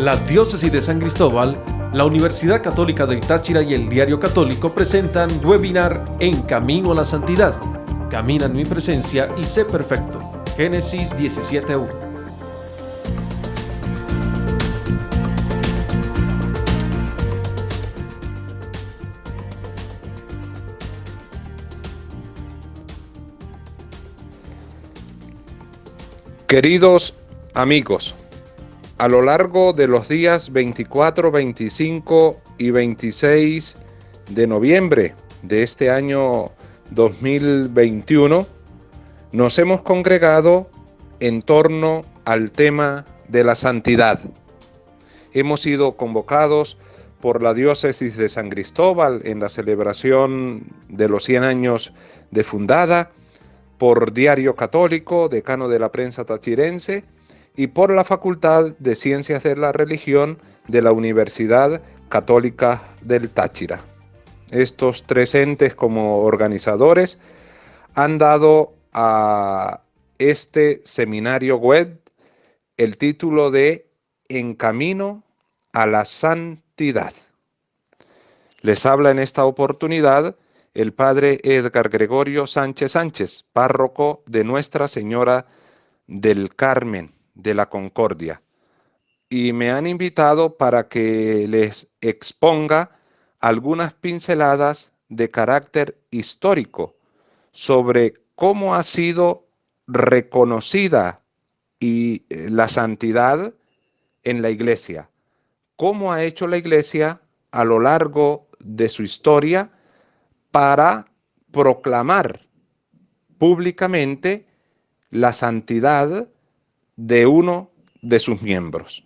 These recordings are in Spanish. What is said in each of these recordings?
La Diócesis de San Cristóbal, la Universidad Católica del Táchira y el Diario Católico presentan webinar En Camino a la Santidad. Camina en mi presencia y sé perfecto. Génesis 17:1. Queridos amigos, a lo largo de los días 24, 25 y 26 de noviembre de este año 2021, nos hemos congregado en torno al tema de la santidad. Hemos sido convocados por la Diócesis de San Cristóbal en la celebración de los 100 años de fundada, por Diario Católico, decano de la prensa tachirense, y por la Facultad de Ciencias de la Religión de la Universidad Católica del Táchira. Estos tres entes como organizadores han dado a este seminario web el título de En Camino a la Santidad. Les habla en esta oportunidad el padre Edgar Gregorio Sánchez Sánchez, párroco de Nuestra Señora del Carmen de la Concordia. Y me han invitado para que les exponga algunas pinceladas de carácter histórico sobre cómo ha sido reconocida la santidad en la Iglesia, cómo ha hecho la Iglesia a lo largo de su historia para proclamar públicamente la santidad de uno de sus miembros.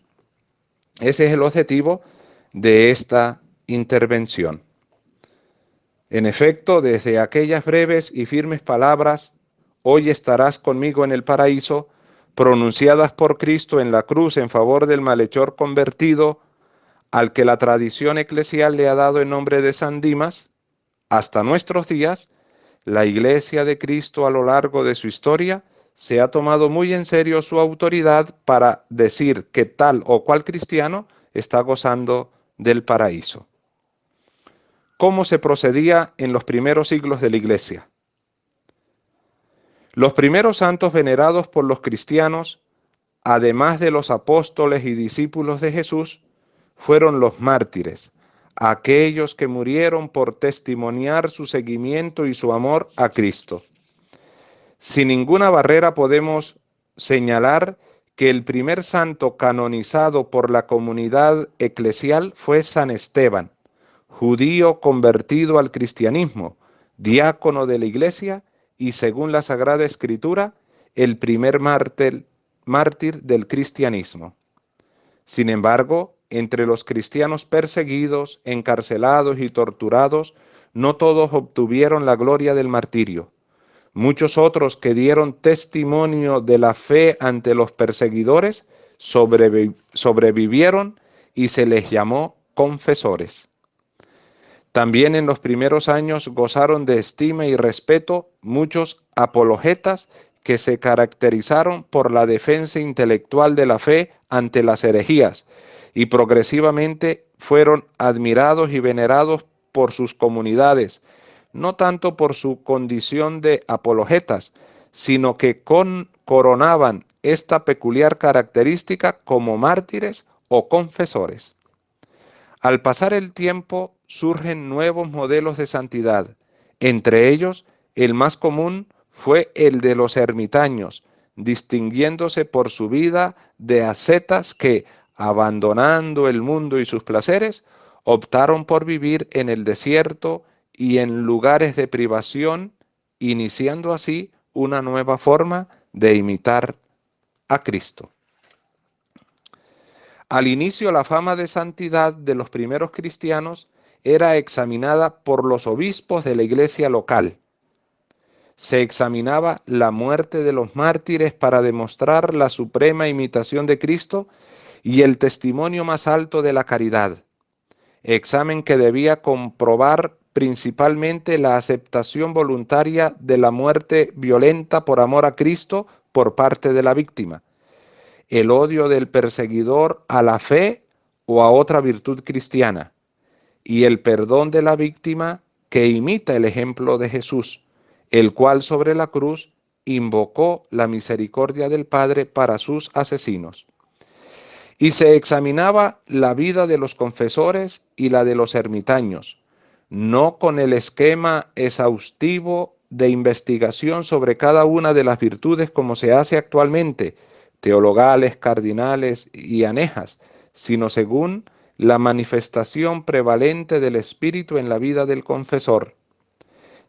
Ese es el objetivo de esta intervención. En efecto, desde aquellas breves y firmes palabras, hoy estarás conmigo en el paraíso, pronunciadas por Cristo en la cruz en favor del malhechor convertido, al que la tradición eclesial le ha dado el nombre de San Dimas, hasta nuestros días, la Iglesia de Cristo a lo largo de su historia se ha tomado muy en serio su autoridad para decir que tal o cual cristiano está gozando del paraíso. ¿Cómo se procedía en los primeros siglos de la Iglesia? Los primeros santos venerados por los cristianos, además de los apóstoles y discípulos de Jesús, fueron los mártires, aquellos que murieron por testimoniar su seguimiento y su amor a Cristo. Sin ninguna barrera podemos señalar que el primer santo canonizado por la comunidad eclesial fue San Esteban, judío convertido al cristianismo, diácono de la Iglesia y, según la Sagrada Escritura, el primer mártir del cristianismo. Sin embargo, entre los cristianos perseguidos, encarcelados y torturados, no todos obtuvieron la gloria del martirio. Muchos otros que dieron testimonio de la fe ante los perseguidores sobrevivieron y se les llamó confesores. También en los primeros años gozaron de estima y respeto muchos apologetas que se caracterizaron por la defensa intelectual de la fe ante las herejías y progresivamente fueron admirados y venerados por sus comunidades, no tanto por su condición de apologetas, sino que coronaban esta peculiar característica como mártires o confesores. Al pasar el tiempo surgen nuevos modelos de santidad. Entre ellos, el más común fue el de los ermitaños, distinguiéndose por su vida de ascetas que, abandonando el mundo y sus placeres, optaron por vivir en el desierto y en lugares de privación, iniciando así una nueva forma de imitar a Cristo. Al inicio, la fama de santidad de los primeros cristianos era examinada por los obispos de la iglesia local. Se examinaba la muerte de los mártires para demostrar la suprema imitación de Cristo y el testimonio más alto de la caridad. Examen que debía comprobar principalmente la aceptación voluntaria de la muerte violenta por amor a Cristo por parte de la víctima, el odio del perseguidor a la fe o a otra virtud cristiana, y el perdón de la víctima que imita el ejemplo de Jesús, el cual sobre la cruz invocó la misericordia del Padre para sus asesinos. Y se examinaba la vida de los confesores y la de los ermitaños, no con el esquema exhaustivo de investigación sobre cada una de las virtudes como se hace actualmente, teologales, cardinales y anejas, sino según la manifestación prevalente del Espíritu en la vida del confesor,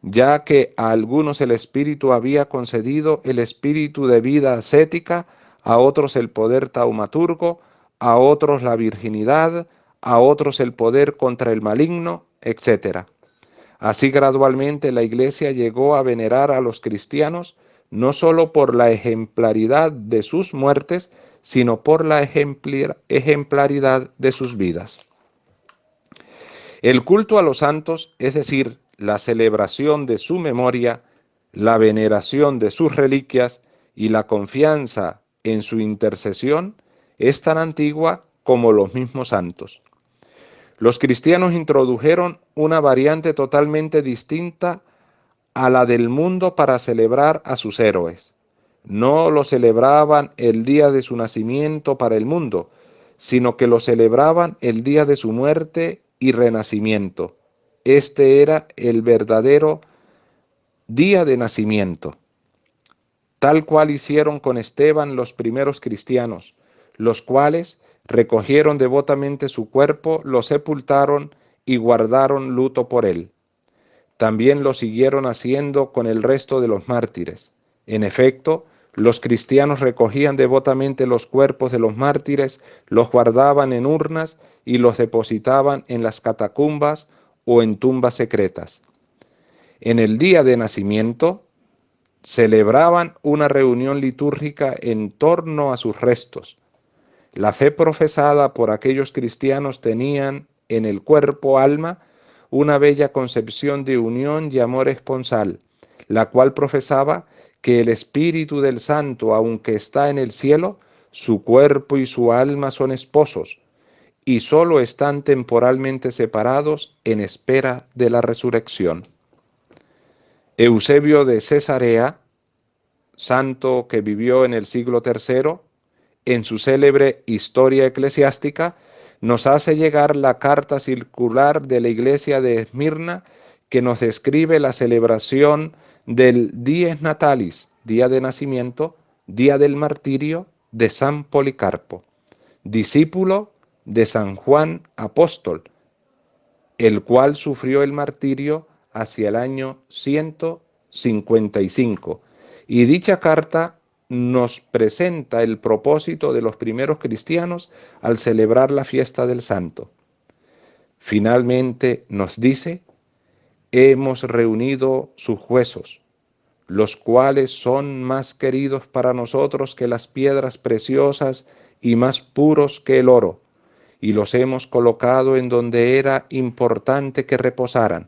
ya que a algunos el Espíritu había concedido el espíritu de vida ascética, a otros el poder taumaturgo, a otros la virginidad, a otros el poder contra el maligno, etc. Así gradualmente la Iglesia llegó a venerar a los cristianos no solo por la ejemplaridad de sus muertes, sino por la ejemplaridad de sus vidas. El culto a los santos, es decir, la celebración de su memoria, la veneración de sus reliquias y la confianza en su intercesión, es tan antigua como los mismos santos. Los cristianos introdujeron una variante totalmente distinta a la del mundo para celebrar a sus héroes. No lo celebraban el día de su nacimiento para el mundo, sino que lo celebraban el día de su muerte y renacimiento. Este era el verdadero día de nacimiento, tal cual hicieron con Esteban los primeros cristianos, los cuales recogieron devotamente su cuerpo, lo sepultaron y guardaron luto por él. También lo siguieron haciendo con el resto de los mártires. En efecto, los cristianos recogían devotamente los cuerpos de los mártires, los guardaban en urnas y los depositaban en las catacumbas o en tumbas secretas. En el día de nacimiento, celebraban una reunión litúrgica en torno a sus restos. La fe profesada por aquellos cristianos tenían en el cuerpo alma una bella concepción de unión y amor esponsal, la cual profesaba que el Espíritu del Santo, aunque está en el cielo, su cuerpo y su alma son esposos, y sólo están temporalmente separados en espera de la resurrección. Eusebio de Cesarea, santo que vivió en el siglo III, en su célebre Historia Eclesiástica, nos hace llegar la carta circular de la iglesia de Esmirna que nos describe la celebración del Dies Natalis, día de nacimiento, día del martirio de San Policarpo, discípulo de San Juan Apóstol, el cual sufrió el martirio hacia el año 155. Y dicha carta nos presenta el propósito de los primeros cristianos al celebrar la fiesta del santo. Finalmente nos dice: hemos reunido sus huesos, los cuales son más queridos para nosotros que las piedras preciosas y más puros que el oro, y los hemos colocado en donde era importante que reposaran.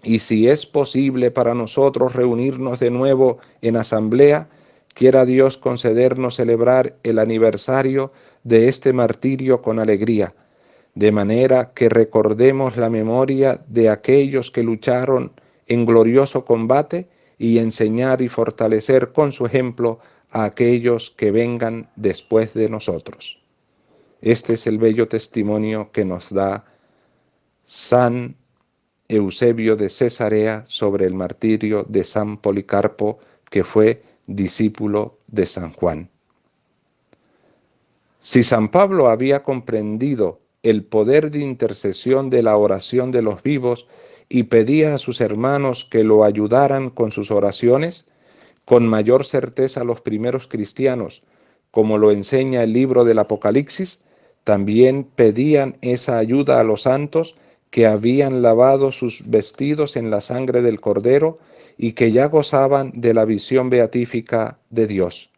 Y si es posible para nosotros reunirnos de nuevo en asamblea, quiera Dios concedernos celebrar el aniversario de este martirio con alegría, de manera que recordemos la memoria de aquellos que lucharon en glorioso combate y enseñar y fortalecer con su ejemplo a aquellos que vengan después de nosotros. Este es el bello testimonio que nos da San Eusebio de Cesarea sobre el martirio de San Policarpo, que fue discípulo de San Juan. Si San Pablo había comprendido el poder de intercesión de la oración de los vivos y pedía a sus hermanos que lo ayudaran con sus oraciones, con mayor certeza los primeros cristianos, como lo enseña el libro del Apocalipsis, también pedían esa ayuda a los santos que habían lavado sus vestidos en la sangre del Cordero y que ya gozaban de la visión beatífica de Dios.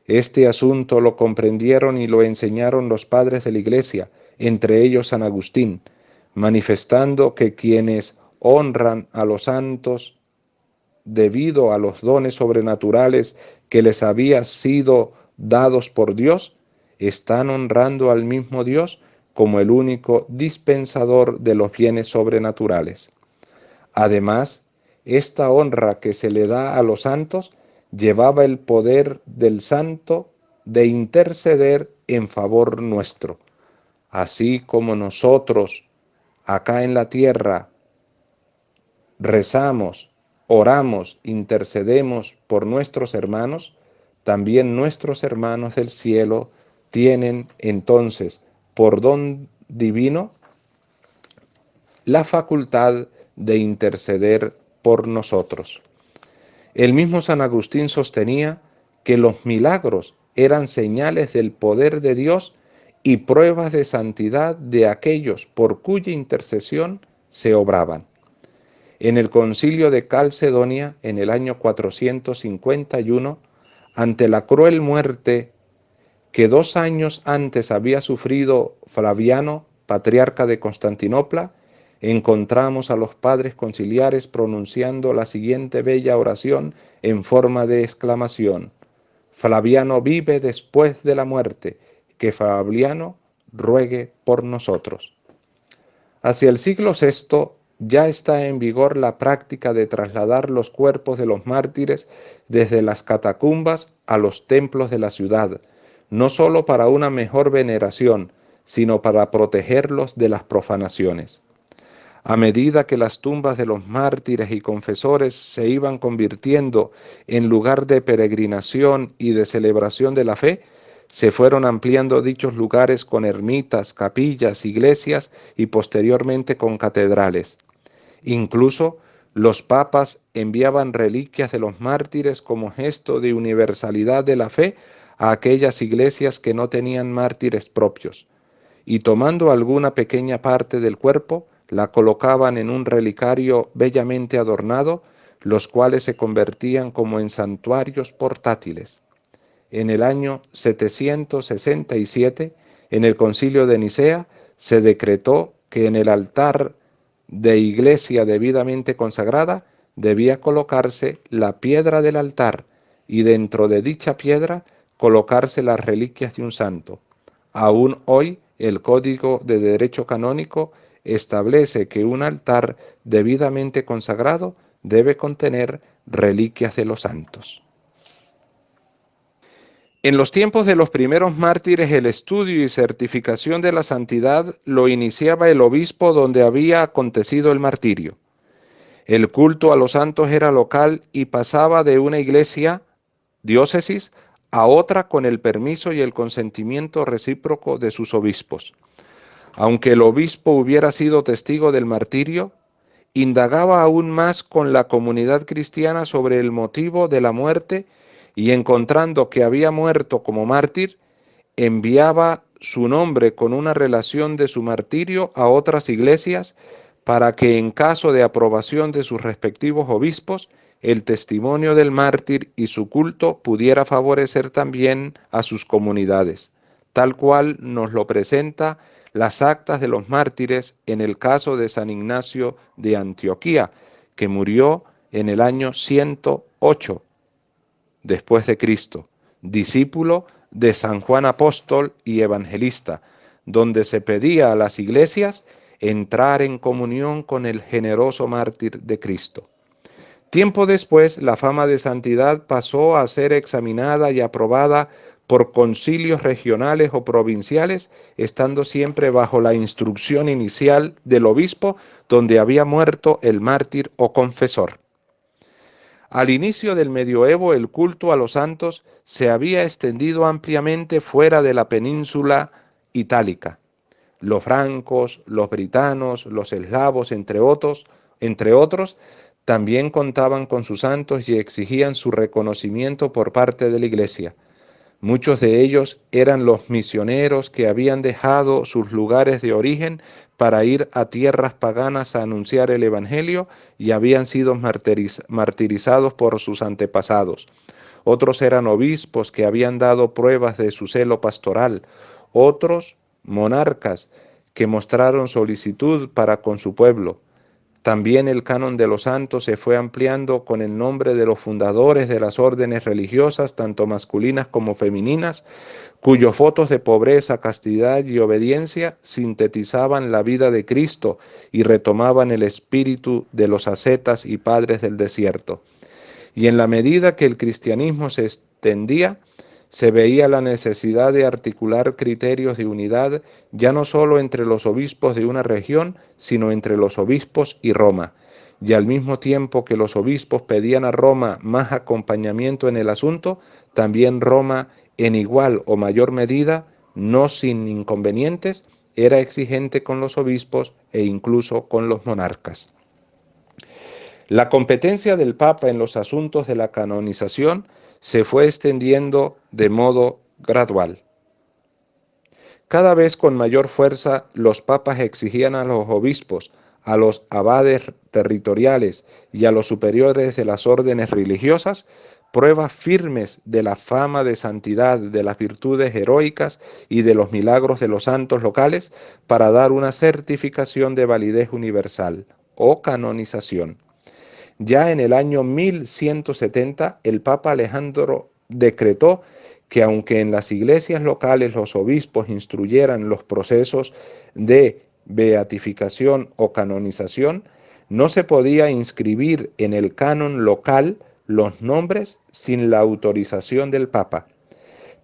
Este asunto lo comprendieron y lo enseñaron los padres de la Iglesia, entre ellos San Agustín, manifestando que quienes honran a los santos debido a los dones sobrenaturales que les habían sido dados por Dios, están honrando al mismo Dios, como el único dispensador de los bienes sobrenaturales. Además, esta honra que se le da a los santos llevaba el poder del santo de interceder en favor nuestro. Así como nosotros acá en la tierra rezamos, oramos, intercedemos por nuestros hermanos, también nuestros hermanos del cielo tienen entonces, por don divino, la facultad de interceder por nosotros. El mismo San Agustín sostenía que los milagros eran señales del poder de Dios y pruebas de santidad de aquellos por cuya intercesión se obraban. En el concilio de Calcedonia, en el año 451, ante la cruel muerte que 2 años antes había sufrido Flaviano, patriarca de Constantinopla, encontramos a los padres conciliares pronunciando la siguiente bella oración en forma de exclamación: Flaviano vive después de la muerte, que Flaviano ruegue por nosotros. Hacia el siglo VI ya está en vigor la práctica de trasladar los cuerpos de los mártires desde las catacumbas a los templos de la ciudad, no solo para una mejor veneración, sino para protegerlos de las profanaciones. A medida que las tumbas de los mártires y confesores se iban convirtiendo en lugar de peregrinación y de celebración de la fe, se fueron ampliando dichos lugares con ermitas, capillas, iglesias y posteriormente con catedrales. Incluso los papas enviaban reliquias de los mártires como gesto de universalidad de la fe a aquellas iglesias que no tenían mártires propios, y tomando alguna pequeña parte del cuerpo, la colocaban en un relicario bellamente adornado, los cuales se convertían como en santuarios portátiles. En el año 767, en el Concilio de Nicea, se decretó que en el altar de iglesia debidamente consagrada debía colocarse la piedra del altar y dentro de dicha piedra colocarse las reliquias de un santo. Aún hoy el Código de Derecho Canónico establece que un altar debidamente consagrado debe contener reliquias de los santos. En los tiempos de los primeros mártires, el estudio y certificación de la santidad lo iniciaba el obispo donde había acontecido el martirio. El culto a los santos era local y pasaba de una iglesia, diócesis, a otra con el permiso y el consentimiento recíproco de sus obispos. Aunque el obispo hubiera sido testigo del martirio, indagaba aún más con la comunidad cristiana sobre el motivo de la muerte y encontrando que había muerto como mártir, enviaba su nombre con una relación de su martirio a otras iglesias para que en caso de aprobación de sus respectivos obispos, el testimonio del mártir y su culto pudiera favorecer también a sus comunidades, tal cual nos lo presenta las actas de los mártires en el caso de San Ignacio de Antioquía, que murió en el año 108 después de Cristo, discípulo de San Juan Apóstol y Evangelista, donde se pedía a las iglesias entrar en comunión con el generoso mártir de Cristo. Tiempo después, la fama de santidad pasó a ser examinada y aprobada por concilios regionales o provinciales, estando siempre bajo la instrucción inicial del obispo donde había muerto el mártir o confesor. Al inicio del medioevo, el culto a los santos se había extendido ampliamente fuera de la península itálica. Los francos, los britanos, los eslavos, entre otros, también contaban con sus santos y exigían su reconocimiento por parte de la Iglesia. Muchos de ellos eran los misioneros que habían dejado sus lugares de origen para ir a tierras paganas a anunciar el Evangelio y habían sido martirizados por sus antepasados. Otros eran obispos que habían dado pruebas de su celo pastoral. Otros, monarcas que mostraron solicitud para con su pueblo. También el canon de los santos se fue ampliando con el nombre de los fundadores de las órdenes religiosas, tanto masculinas como femeninas, cuyos votos de pobreza, castidad y obediencia sintetizaban la vida de Cristo y retomaban el espíritu de los ascetas y padres del desierto. Y en la medida que el cristianismo se extendía, se veía la necesidad de articular criterios de unidad ya no solo entre los obispos de una región, sino entre los obispos y Roma. Y al mismo tiempo que los obispos pedían a Roma más acompañamiento en el asunto, también Roma, en igual o mayor medida, no sin inconvenientes, era exigente con los obispos e incluso con los monarcas. La competencia del Papa en los asuntos de la canonización se fue extendiendo de modo gradual. Cada vez con mayor fuerza los papas exigían a los obispos, a los abades territoriales y a los superiores de las órdenes religiosas pruebas firmes de la fama de santidad, de las virtudes heroicas y de los milagros de los santos locales para dar una certificación de validez universal o canonización. Ya en el año 1170, el Papa Alejandro decretó que aunque en las iglesias locales los obispos instruyeran los procesos de beatificación o canonización, no se podía inscribir en el canon local los nombres sin la autorización del Papa,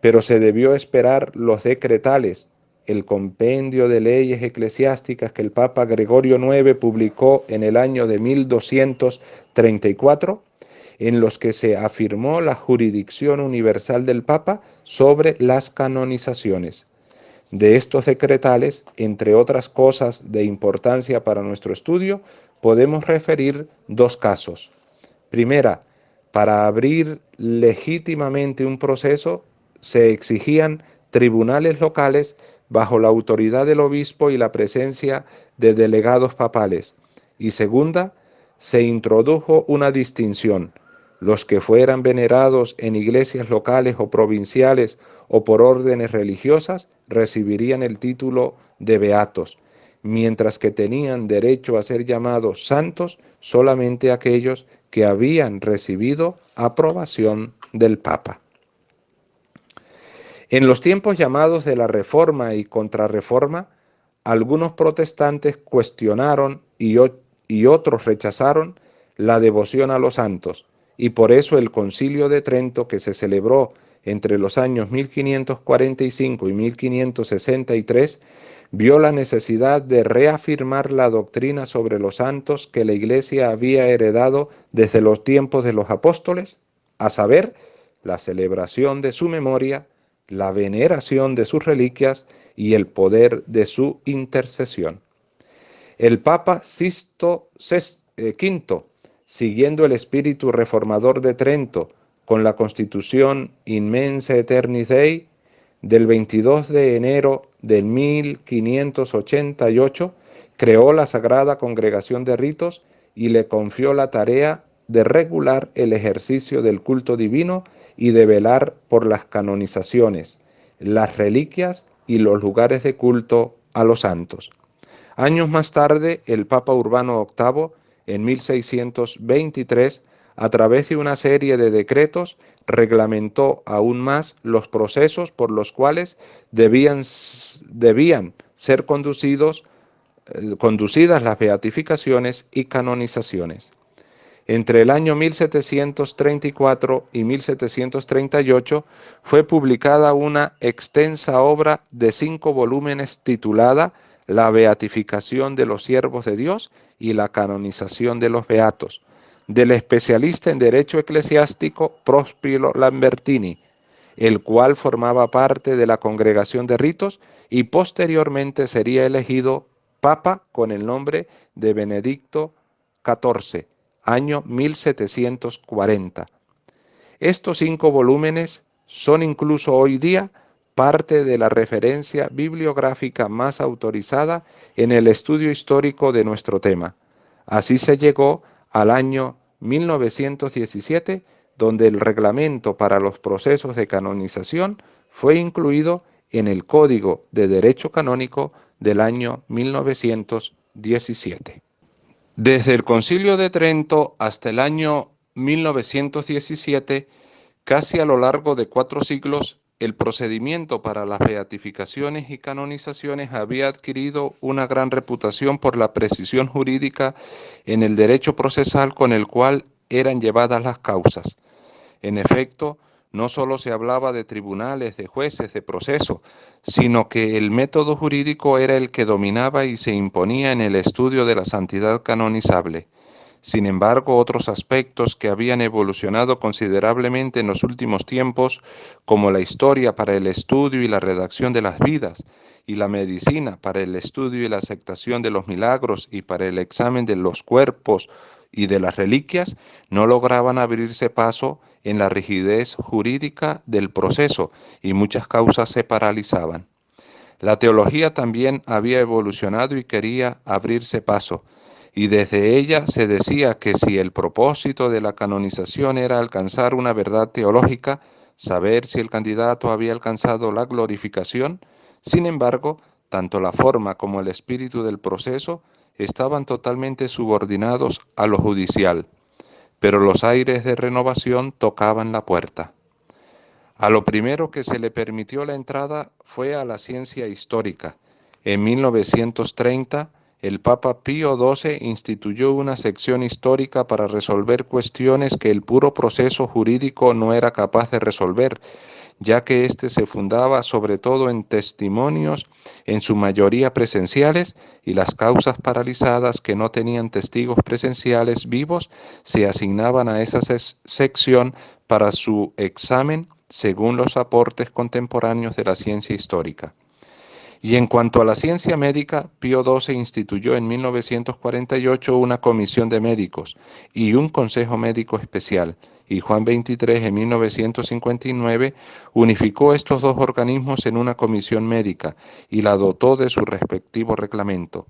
pero se debió esperar los decretales, el compendio de leyes eclesiásticas que el Papa Gregorio IX publicó en el año de 1234, en los que se afirmó la jurisdicción universal del Papa sobre las canonizaciones. De estos decretales, entre otras cosas de importancia para nuestro estudio, podemos referir dos casos. Primera, para abrir legítimamente un proceso se exigían tribunales locales bajo la autoridad del obispo y la presencia de delegados papales. Y segunda, se introdujo una distinción. Los que fueran venerados en iglesias locales o provinciales o por órdenes religiosas recibirían el título de beatos, mientras que tenían derecho a ser llamados santos solamente aquellos que habían recibido aprobación del Papa. En los tiempos llamados de la Reforma y Contrarreforma, algunos protestantes cuestionaron y otros rechazaron la devoción a los santos, y por eso el Concilio de Trento, que se celebró entre los años 1545 y 1563, vio la necesidad de reafirmar la doctrina sobre los santos que la Iglesia había heredado desde los tiempos de los apóstoles, a saber, la celebración de su memoria, la veneración de sus reliquias y el poder de su intercesión. El Papa Sixto V, siguiendo el espíritu reformador de Trento, con la Constitución In Mensa Aeternis Dei del 22 de enero de 1588, creó la Sagrada Congregación de Ritos y le confió la tarea de regular el ejercicio del culto divino y de velar por las canonizaciones, las reliquias y los lugares de culto a los santos. Años más tarde, el Papa Urbano VIII, en 1623, a través de una serie de decretos, reglamentó aún más los procesos por los cuales debían ser conducidas las beatificaciones y canonizaciones. Entre el año 1734 y 1738 fue publicada una extensa obra de 5 volúmenes titulada La beatificación de los siervos de Dios y la canonización de los beatos, del especialista en derecho eclesiástico Prospero Lambertini, el cual formaba parte de la Congregación de Ritos y posteriormente sería elegido Papa con el nombre de Benedicto XIV, año 1740. Estos 5 volúmenes son incluso hoy día parte de la referencia bibliográfica más autorizada en el estudio histórico de nuestro tema. Así se llegó al año 1917, donde el reglamento para los procesos de canonización fue incluido en el Código de Derecho Canónico del año 1917. Desde el Concilio de Trento hasta el año 1917, casi a lo largo de 4 siglos, el procedimiento para las beatificaciones y canonizaciones había adquirido una gran reputación por la precisión jurídica en el derecho procesal con el cual eran llevadas las causas. En efecto, no solo se hablaba de tribunales, de jueces, de proceso, sino que el método jurídico era el que dominaba y se imponía en el estudio de la santidad canonizable. Sin embargo, otros aspectos que habían evolucionado considerablemente en los últimos tiempos, como la historia para el estudio y la redacción de las vidas, y la medicina para el estudio y la aceptación de los milagros y para el examen de los cuerpos y de las reliquias, no lograban abrirse paso en la rigidez jurídica del proceso y muchas causas se paralizaban. La teología también había evolucionado y quería abrirse paso, y desde ella se decía que si el propósito de la canonización era alcanzar una verdad teológica, saber si el candidato había alcanzado la glorificación, sin embargo, tanto la forma como el espíritu del proceso estaban totalmente subordinados a lo judicial, pero los aires de renovación tocaban la puerta. A lo primero que se le permitió la entrada fue a la ciencia histórica. En 1930, el Papa Pío XII instituyó una sección histórica para resolver cuestiones que el puro proceso jurídico no era capaz de resolver, ya que éste se fundaba sobre todo en testimonios, en su mayoría presenciales, y las causas paralizadas que no tenían testigos presenciales vivos se asignaban a esa sección para su examen según los aportes contemporáneos de la ciencia histórica. Y en cuanto a la ciencia médica, Pío XII instituyó en 1948 una comisión de médicos y un consejo médico especial, y Juan XXIII en 1959 unificó estos dos organismos en una comisión médica y la dotó de su respectivo reglamento.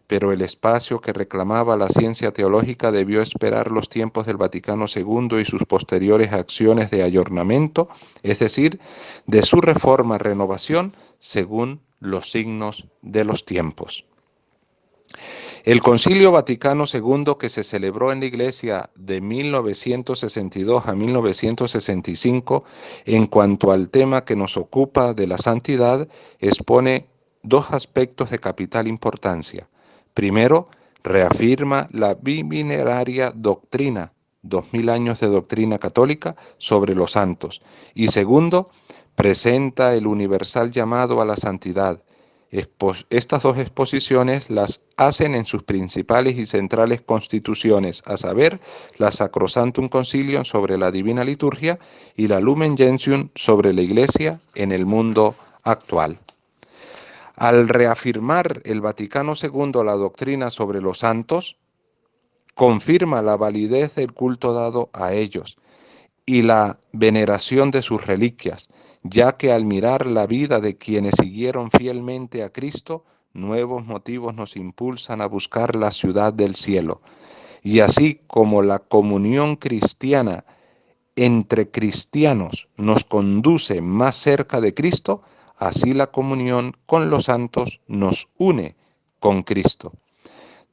Pero el espacio que reclamaba la ciencia teológica debió esperar los tiempos del Vaticano II y sus posteriores acciones de ayornamiento, es decir, de su reforma-renovación según los signos de los tiempos. El Concilio Vaticano II, que se celebró en la Iglesia de 1962 a 1965, en cuanto al tema que nos ocupa de la santidad, expone dos aspectos de capital importancia. Primero, reafirma la bimineraria doctrina, 2000 años de doctrina católica sobre los santos. Y segundo, presenta el universal llamado a la santidad. Estas dos exposiciones las hacen en sus principales y centrales constituciones, a saber, la Sacrosanctum Concilium sobre la Divina Liturgia y la Lumen Gentium sobre la Iglesia en el mundo actual. Al reafirmar el Vaticano II la doctrina sobre los santos, confirma la validez del culto dado a ellos y la veneración de sus reliquias, ya que al mirar la vida de quienes siguieron fielmente a Cristo, nuevos motivos nos impulsan a buscar la ciudad del cielo. Y así como la comunión cristiana entre cristianos nos conduce más cerca de Cristo, así la comunión con los santos nos une con Cristo.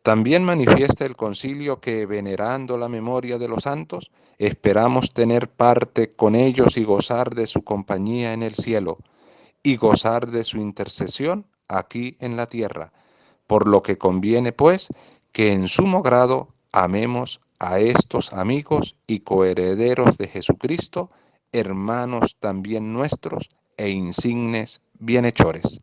También manifiesta el concilio que, venerando la memoria de los santos, esperamos tener parte con ellos y gozar de su compañía en el cielo, y gozar de su intercesión aquí en la tierra, por lo que conviene, pues, que en sumo grado amemos a estos amigos y coherederos de Jesucristo, hermanos también nuestros e insignes bienhechores.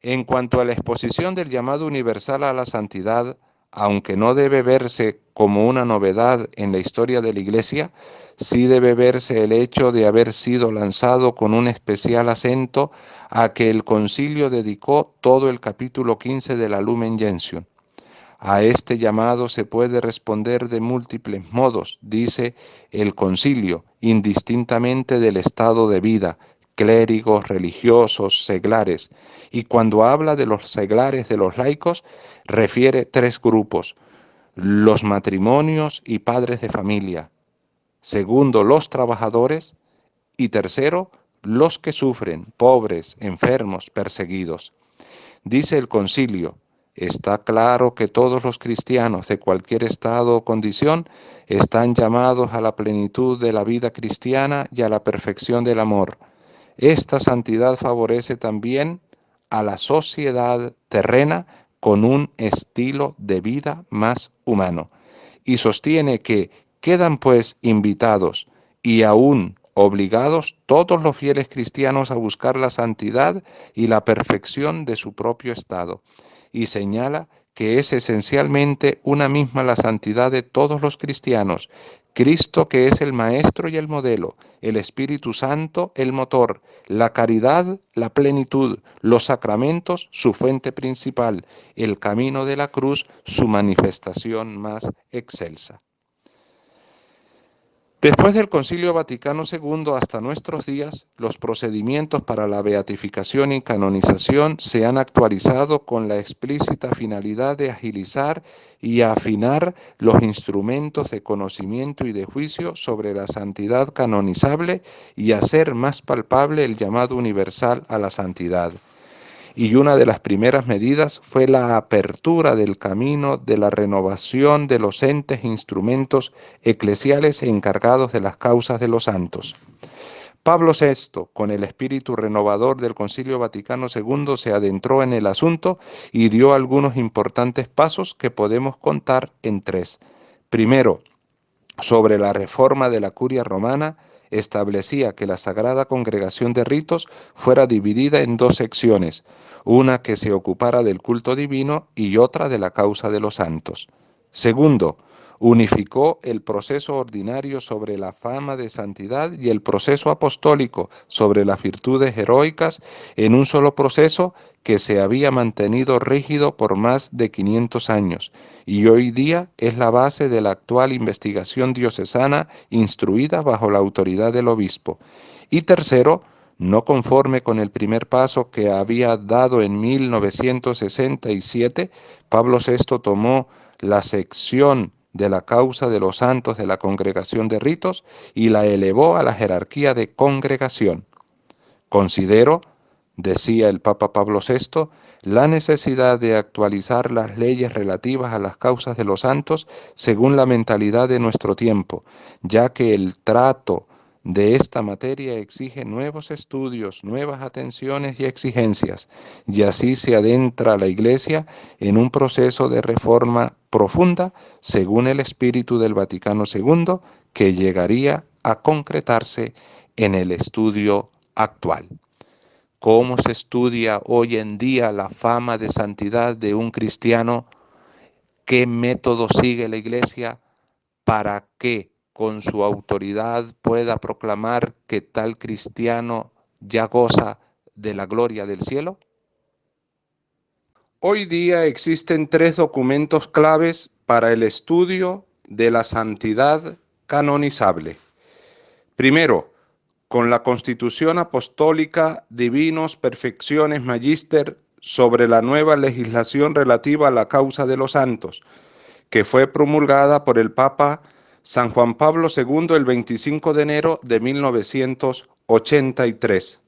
En cuanto a la exposición del llamado universal a la santidad, aunque no debe verse como una novedad en la historia de la Iglesia, sí debe verse el hecho de haber sido lanzado con un especial acento a que el concilio dedicó todo el capítulo 15 de la Lumen Gentium. A este llamado se puede responder de múltiples modos, dice el concilio, indistintamente del estado de vida, clérigos, religiosos, seglares, y cuando habla de los seglares de los laicos, refiere 3 grupos: los matrimonios y padres de familia, segundo, los trabajadores, y tercero, los que sufren, pobres, enfermos, perseguidos. Dice el concilio: Está claro que todos los cristianos de cualquier estado o condición están llamados a la plenitud de la vida cristiana y a la perfección del amor. Esta santidad favorece también a la sociedad terrena con un estilo de vida más humano. Y sostiene que quedan pues invitados y aún obligados todos los fieles cristianos a buscar la santidad y la perfección de su propio estado. Y señala que es esencialmente una misma la santidad de todos los cristianos. Cristo, que es el Maestro y el modelo, el Espíritu Santo, el motor, la caridad, la plenitud, los sacramentos, su fuente principal, el camino de la cruz, su manifestación más excelsa. Después del Concilio Vaticano II hasta nuestros días, los procedimientos para la beatificación y canonización se han actualizado con la explícita finalidad de agilizar y afinar los instrumentos de conocimiento y de juicio sobre la santidad canonizable y hacer más palpable el llamado universal a la santidad. Y una de las primeras medidas fue la apertura del camino de la renovación de los entes e instrumentos eclesiales encargados de las causas de los santos. Pablo VI, con el espíritu renovador del Concilio Vaticano II, se adentró en el asunto y dio algunos importantes pasos que podemos contar en tres. Primero, sobre la reforma de la curia romana, establecía que la Sagrada Congregación de Ritos fuera dividida en dos secciones, una que se ocupara del culto divino y otra de la causa de los santos. Segundo, unificó el proceso ordinario sobre la fama de santidad y el proceso apostólico sobre las virtudes heroicas en un solo proceso que se había mantenido rígido por más de 500 años y hoy día es la base de la actual investigación diocesana instruida bajo la autoridad del obispo. Y tercero, no conforme con el primer paso que había dado en 1967, Pablo VI tomó la sección de la causa de los santos de la Congregación de Ritos y la elevó a la jerarquía de congregación. Considero, decía el Papa Pablo VI, la necesidad de actualizar las leyes relativas a las causas de los santos según la mentalidad de nuestro tiempo, ya que el trato de esta materia exige nuevos estudios, nuevas atenciones y exigencias, y así se adentra la Iglesia en un proceso de reforma profunda según el espíritu del Vaticano II, que llegaría a concretarse en el estudio actual. ¿Cómo se estudia hoy en día la fama de santidad de un cristiano? ¿Qué método sigue la Iglesia para que con su autoridad pueda proclamar que tal cristiano ya goza de la gloria del cielo? Hoy día existen tres documentos claves para el estudio de la santidad canonizable. Primero, con la Constitución Apostólica Divinos Perfecciones Magister sobre la nueva legislación relativa a la causa de los santos, que fue promulgada por el Papa San Juan Pablo II el 25 de enero de 1983.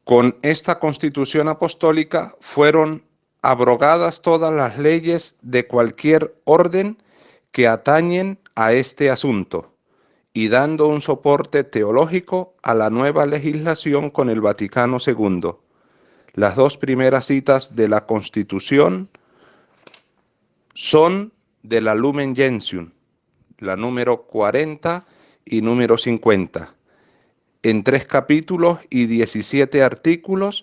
Con esta Constitución Apostólica fueron abrogadas todas las leyes de cualquier orden que atañen a este asunto, y dando un soporte teológico a la nueva legislación con el Vaticano II. Las dos primeras citas de la Constitución son de la Lumen Gentium, la número 40 y número 50. En 3 capítulos y 17 artículos,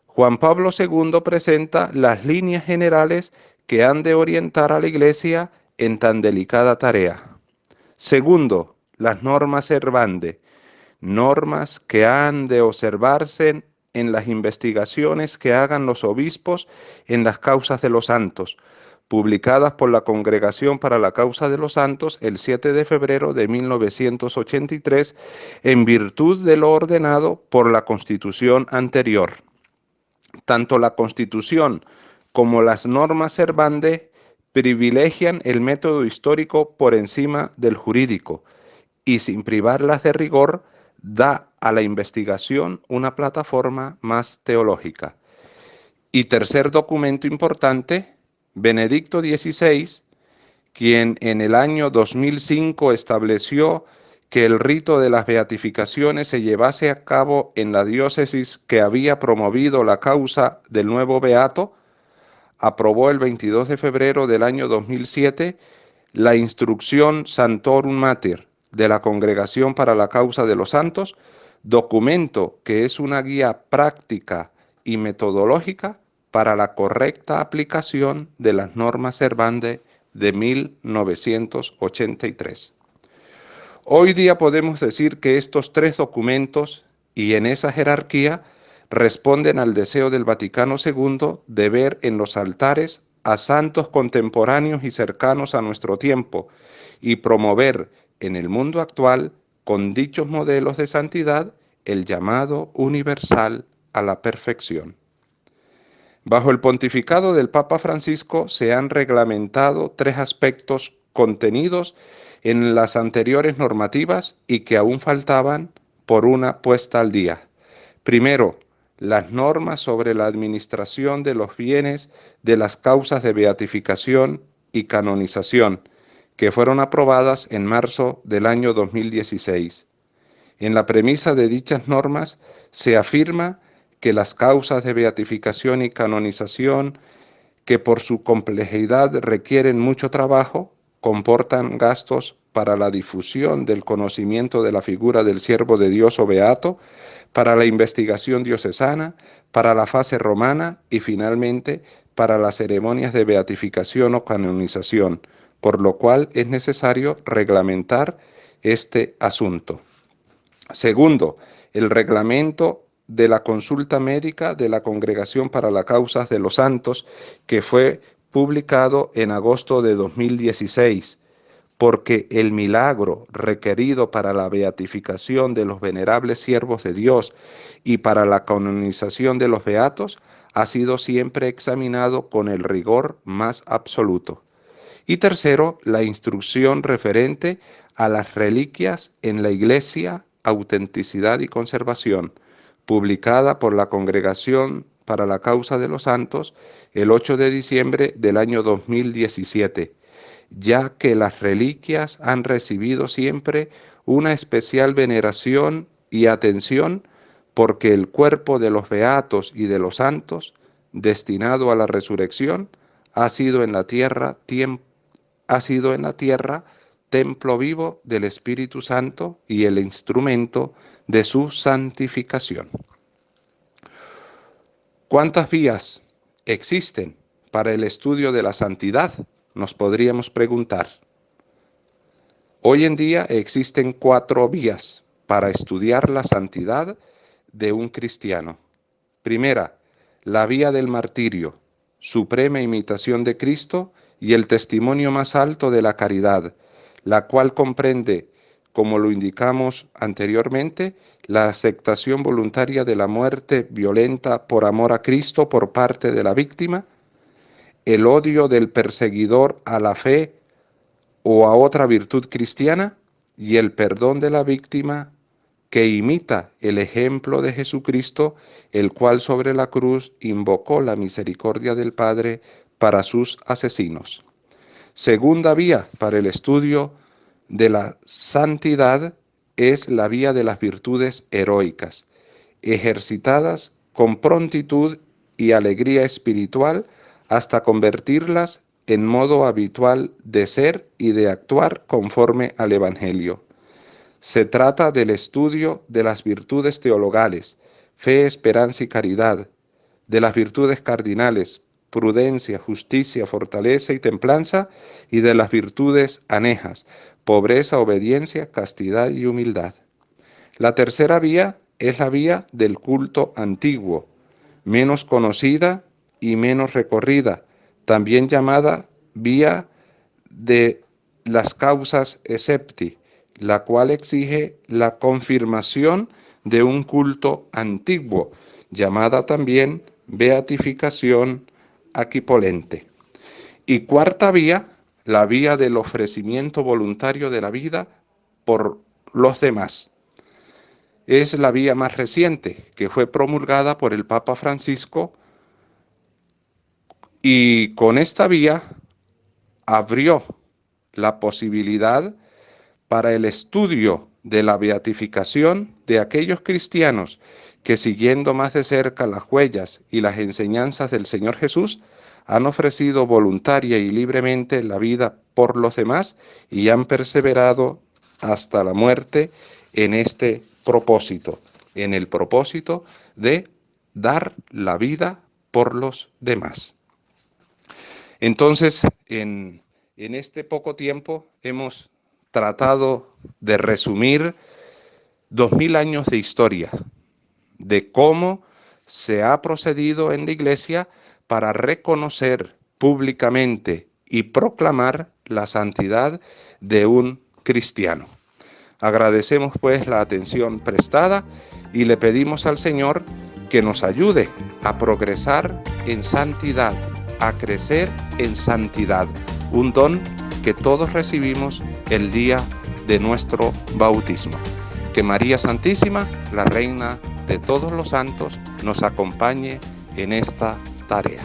Juan Pablo II presenta las líneas generales que han de orientar a la Iglesia en tan delicada tarea. Segundo, las normas servande, normas que han de observarse en las investigaciones que hagan los obispos en las causas de los santos, publicadas por la Congregación para la Causa de los Santos el 7 de febrero de 1983, en virtud de lo ordenado por la Constitución anterior. Tanto la Constitución como las normas servande privilegian el método histórico por encima del jurídico, y sin privarlas de rigor, da a la investigación una plataforma más teológica. Y tercer documento importante, Benedicto XVI, quien en el año 2005 estableció que el rito de las beatificaciones se llevase a cabo en la diócesis que había promovido la causa del nuevo beato, aprobó el 22 de febrero del año 2007 la instrucción Sanctorum Mater de la Congregación para la Causa de los Santos, documento que es una guía práctica y metodológica para la correcta aplicación de las normas Servande de 1983. Hoy día podemos decir que estos tres documentos, y en esa jerarquía, responden al deseo del Vaticano II de ver en los altares a santos contemporáneos y cercanos a nuestro tiempo y promover en el mundo actual, con dichos modelos de santidad, el llamado universal a la perfección. Bajo el pontificado del Papa Francisco se han reglamentado tres aspectos contenidos en las anteriores normativas y que aún faltaban por una puesta al día. Primero, las normas sobre la administración de los bienes de las causas de beatificación y canonización, que fueron aprobadas en marzo del año 2016. En la premisa de dichas normas se afirma que las causas de beatificación y canonización, que por su complejidad requieren mucho trabajo, comportan gastos para la difusión del conocimiento de la figura del siervo de Dios o beato, para la investigación diocesana, para la fase romana y finalmente para las ceremonias de beatificación o canonización, por lo cual es necesario reglamentar este asunto. Segundo, el reglamento de la consulta médica de la Congregación para las Causas de los Santos, que fue publicado en agosto de 2016, porque el milagro requerido para la beatificación de los venerables siervos de Dios y para la canonización de los beatos ha sido siempre examinado con el rigor más absoluto. Y tercero, la instrucción referente a las reliquias en la Iglesia, autenticidad y conservación, publicada por la Congregación para la Causa de los Santos el 8 de diciembre del año 2017, ya que las reliquias han recibido siempre una especial veneración y atención porque el cuerpo de los beatos y de los santos, destinado a la resurrección, ha sido en la tierra templo vivo del Espíritu Santo y el instrumento de su santificación. ¿Cuántas vías existen para el estudio de la santidad? Nos podríamos preguntar. Hoy en día existen 4 vías para estudiar la santidad de un cristiano. Primera, la vía del martirio, suprema imitación de Cristo y el testimonio más alto de la caridad, la cual comprende, como lo indicamos anteriormente, la aceptación voluntaria de la muerte violenta por amor a Cristo por parte de la víctima, el odio del perseguidor a la fe o a otra virtud cristiana y el perdón de la víctima que imita el ejemplo de Jesucristo, el cual sobre la cruz invocó la misericordia del Padre para sus asesinos. Segunda vía para el estudio de la santidad es la vía de las virtudes heroicas, ejercitadas con prontitud y alegría espiritual hasta convertirlas en modo habitual de ser y de actuar conforme al Evangelio. Se trata del estudio de las virtudes teologales, fe, esperanza y caridad, de las virtudes cardinales, prudencia, justicia, fortaleza y templanza, y de las virtudes anejas, pobreza, obediencia, castidad y humildad. La tercera vía es la vía del culto antiguo, menos conocida y menos recorrida, también llamada vía de las causas excepti, la cual exige la confirmación de un culto antiguo, llamada también beatificación aquipolente. Y cuarta vía, la vía del ofrecimiento voluntario de la vida por los demás. Es la vía más reciente, que fue promulgada por el Papa Francisco Y con esta vía abrió la posibilidad para el estudio de la beatificación de aquellos cristianos que, siguiendo más de cerca las huellas y las enseñanzas del Señor Jesús, han ofrecido voluntaria y libremente la vida por los demás y han perseverado hasta la muerte en este propósito, en el propósito de dar la vida por los demás. Entonces, en este poco tiempo hemos tratado de resumir 2000 años de historia, de cómo se ha procedido en la Iglesia para reconocer públicamente y proclamar la santidad de un cristiano. Agradecemos pues la atención prestada y le pedimos al Señor que nos ayude a progresar en santidad, a crecer en santidad, un don que todos recibimos el día de nuestro bautismo. Que María Santísima, la Reina de todos los santos, nos acompañe en esta tarea.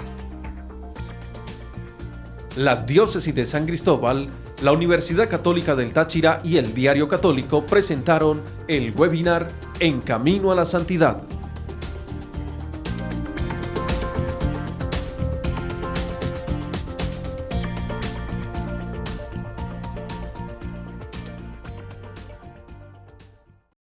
La Diócesis de San Cristóbal, la Universidad Católica del Táchira y el Diario Católico presentaron el webinar En Camino a la Santidad.